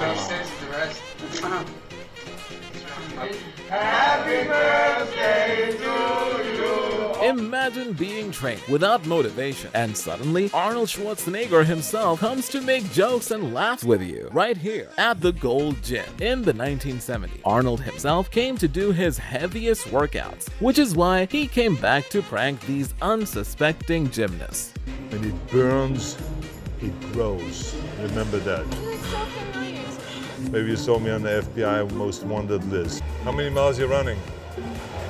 Makes sense to the rest. Happy birthday to you. Imagine being trained without motivation, and suddenly Arnold Schwarzenegger himself comes to make jokes and laughs with you right here at the Gold Gym. In the 1970s, Arnold himself came to do his heaviest workouts, which is why he came back to prank these unsuspecting gymnasts. When it burns, it grows. Remember that. Maybe you saw me on the FBI Most Wanted list. How many miles are you running?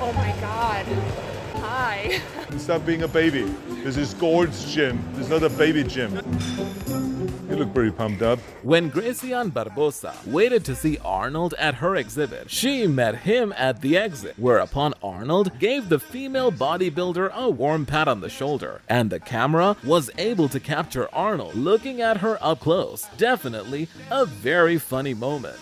Oh my God. Hi. Stop being a baby. This is Gold's gym. This is not a baby gym. You look pretty pumped up. When Gracian Barbosa waited to see Arnold at her exhibit, she met him at the exit, whereupon Arnold gave the female bodybuilder a warm pat on the shoulder, and the camera was able to capture Arnold looking at her up close. Definitely a very funny moment.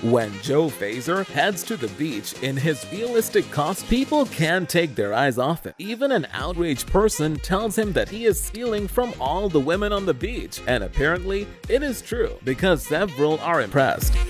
When Joe Fazer heads to the beach in his realistic costume, people can't take their eyes off him. Even an outraged person tells him that he is stealing from all the women on the beach, and apparently it is true because several are impressed. You're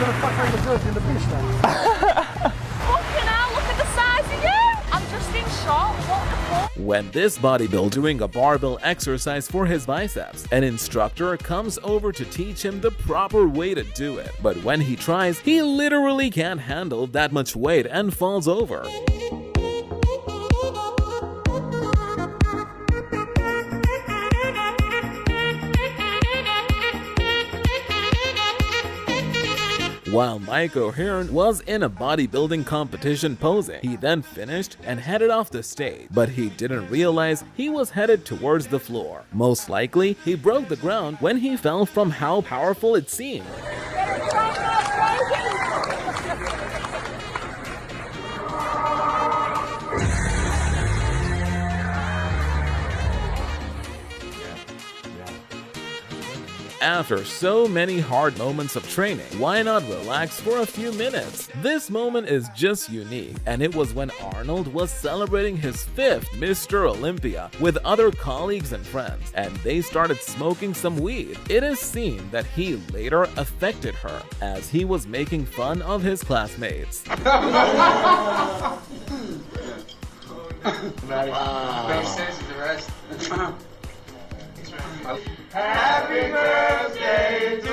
gonna fuck like the girls in the beach now. Fucking hell, look at the size of you! I'm just in shock. What the fuck? When this bodybuilder doing a barbell exercise for his biceps, an instructor comes over to teach him the proper way to do it. But when he tries, he literally can't handle that much weight and falls over. While Mike O'Hearn was in a bodybuilding competition posing, he then finished and headed off the stage, but he didn't realize he was headed towards the floor. Most likely, he broke the ground when he fell from how powerful it seemed. After so many hard moments of training, why not relax for a few minutes? This moment is just unique, and it was when Arnold was celebrating his 5th Mr. Olympia with other colleagues and friends, and they started smoking some weed. It is seen that he later affected her, as he was making fun of his classmates. Makes sense to the rest. Happy birthday to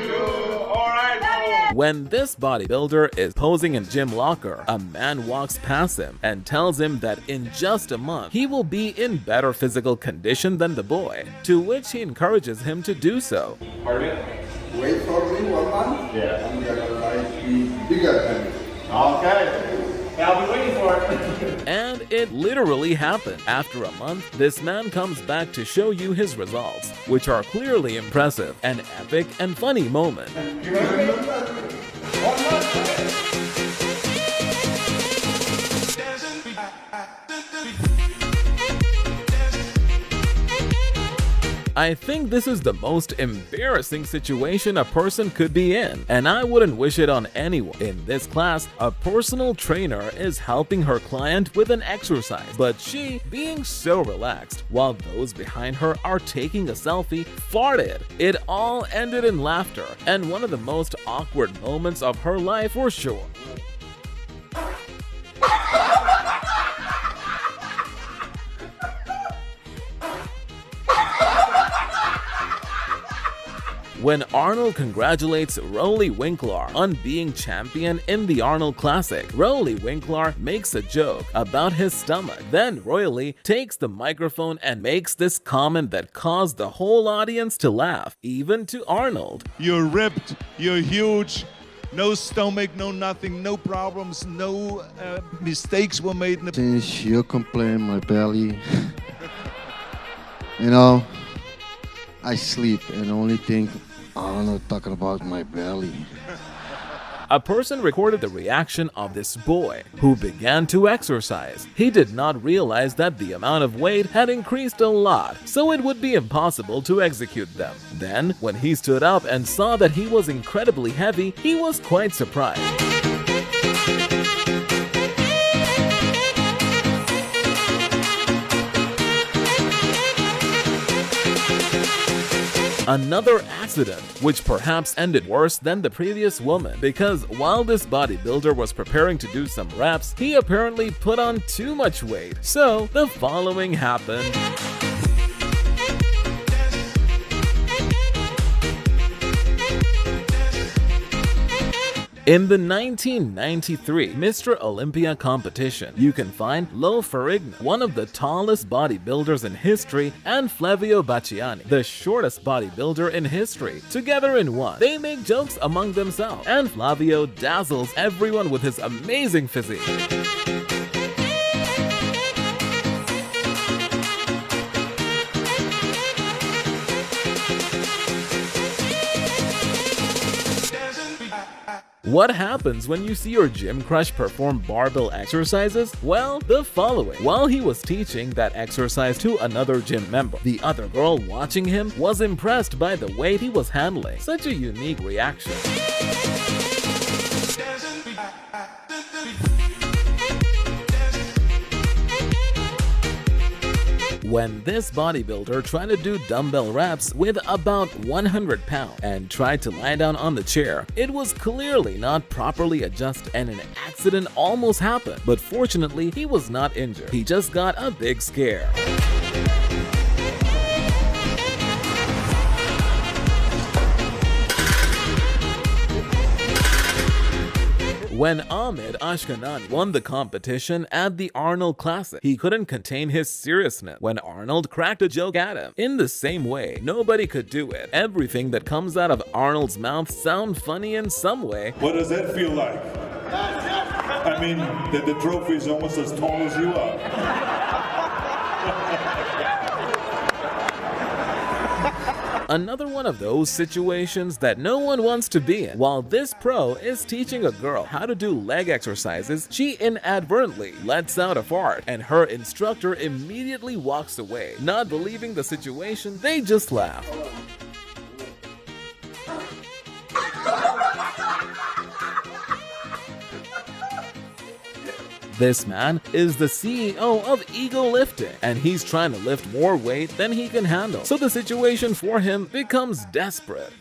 you. All right. When this bodybuilder is posing in gym locker, a man walks past him and tells him that in just a month he will be in better physical condition than the boy, to which he encourages him to do so. Pardon? Wait for me 1 month. Yeah. I'm gonna like be bigger than you. Okay. I'll be waiting for it. And it literally happened. After a month, this man comes back to show you his results, which are clearly impressive, an epic and funny moment. I think this is the most embarrassing situation a person could be in, and I wouldn't wish it on anyone. In this class, a personal trainer is helping her client with an exercise, but she, being so relaxed, while those behind her are taking a selfie, farted. It all ended in laughter, and one of the most awkward moments of her life for sure. When Arnold congratulates Rolly Winkler on being champion in the Arnold Classic, Rolly Winkler makes a joke about his stomach. Then Rolly takes the microphone and makes this comment that caused the whole audience to laugh, even to Arnold. You're ripped, you're huge, no stomach, no nothing, no problems, no mistakes were made. Since you complain my belly, you know, I sleep and only think, I don't know, talking about my belly. A person recorded the reaction of this boy who began to exercise. He did not realize that the amount of weight had increased a lot, so it would be impossible to execute them. Then, when he stood up and saw that he was incredibly heavy, he was quite surprised. Another accident, which perhaps ended worse than the previous woman, because while this bodybuilder was preparing to do some reps, he apparently put on too much weight. So, the following happened. In the 1993 Mr. Olympia competition, you can find Lo Ferrigno, one of the tallest bodybuilders in history, and Flavio Bacciani, the shortest bodybuilder in history, together in one. They make jokes among themselves, and Flavio dazzles everyone with his amazing physique. What happens when you see your gym crush perform barbell exercises? Well, the following. While he was teaching that exercise to another gym member, the other girl watching him was impressed by the weight he was handling. Such a unique reaction. When this bodybuilder tried to do dumbbell reps with about 100 pounds and tried to lie down on the chair, it was clearly not properly adjusted and an accident almost happened. But fortunately, he was not injured. He just got a big scare. When Ahmed Ashkenani won the competition at the Arnold Classic, he couldn't contain his seriousness when Arnold cracked a joke at him. In the same way, nobody could do it. Everything that comes out of Arnold's mouth sounds funny in some way. What does that feel like? I mean, the trophy is almost as tall as you are. Another one of those situations that no one wants to be in. While this pro is teaching a girl how to do leg exercises, she inadvertently lets out a fart, and her instructor immediately walks away. Not believing the situation, they just laugh. This man is the CEO of Ego Lifting, and he's trying to lift more weight than he can handle. So the situation for him becomes desperate.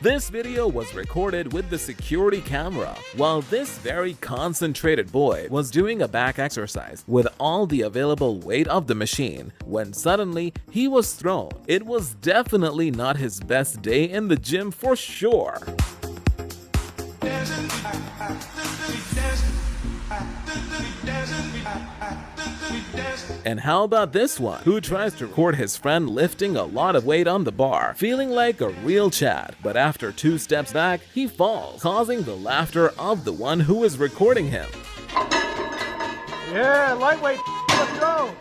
This video was recorded with the security camera while this very concentrated boy was doing a back exercise with all the available weight of the machine when suddenly he was thrown. It was definitely not his best day in the gym for sure. And how about this one, who tries to record his friend lifting a lot of weight on the bar, feeling like a real Chad, but after 2 steps back, he falls, causing the laughter of the one who is recording him. Yeah, lightweight. Let's go.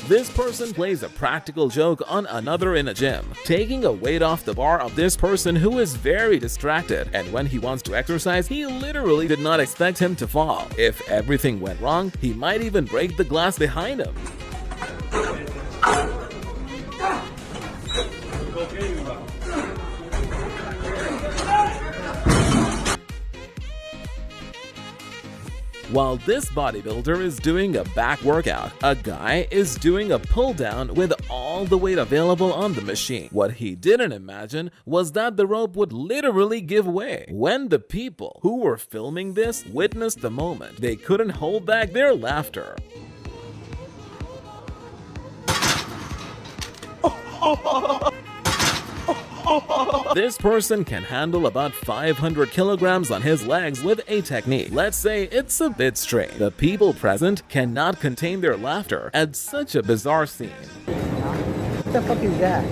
This person plays a practical joke on another in a gym, taking a weight off the bar of this person who is very distracted, and when he wants to exercise, he literally did not expect him to fall. If everything went wrong, he might even break the glass behind him. While this bodybuilder is doing a back workout, a guy is doing a pull down with all the weight available on the machine. What he didn't imagine was that the rope would literally give way. When the people who were filming this witnessed the moment, they couldn't hold back their laughter. This person can handle about 500 kilograms on his legs with a technique. Let's say it's a bit strange. The people present cannot contain their laughter at such a bizarre scene. What the fuck is that?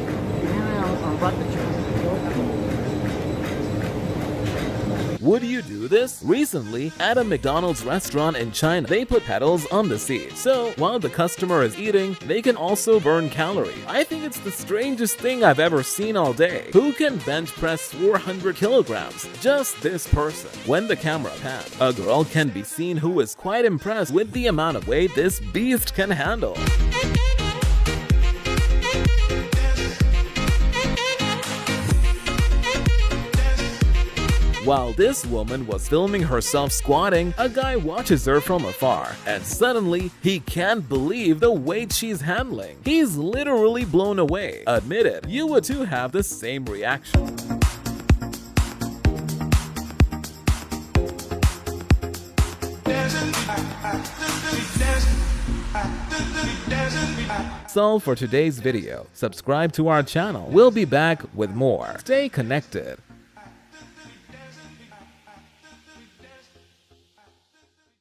Would you do this? Recently, at a McDonald's restaurant in China, they put pedals on the seat. So, while the customer is eating, they can also burn calories. I think it's the strangest thing I've ever seen all day. Who can bench press 400 kilograms? Just this person. When the camera pans, a girl can be seen who is quite impressed with the amount of weight this beast can handle. While this woman was filming herself squatting, a guy watches her from afar, and suddenly, he can't believe the weight she's handling. He's literally blown away. Admit it, you would too have the same reaction. That's all for today's video. Subscribe to our channel. We'll be back with more. Stay connected.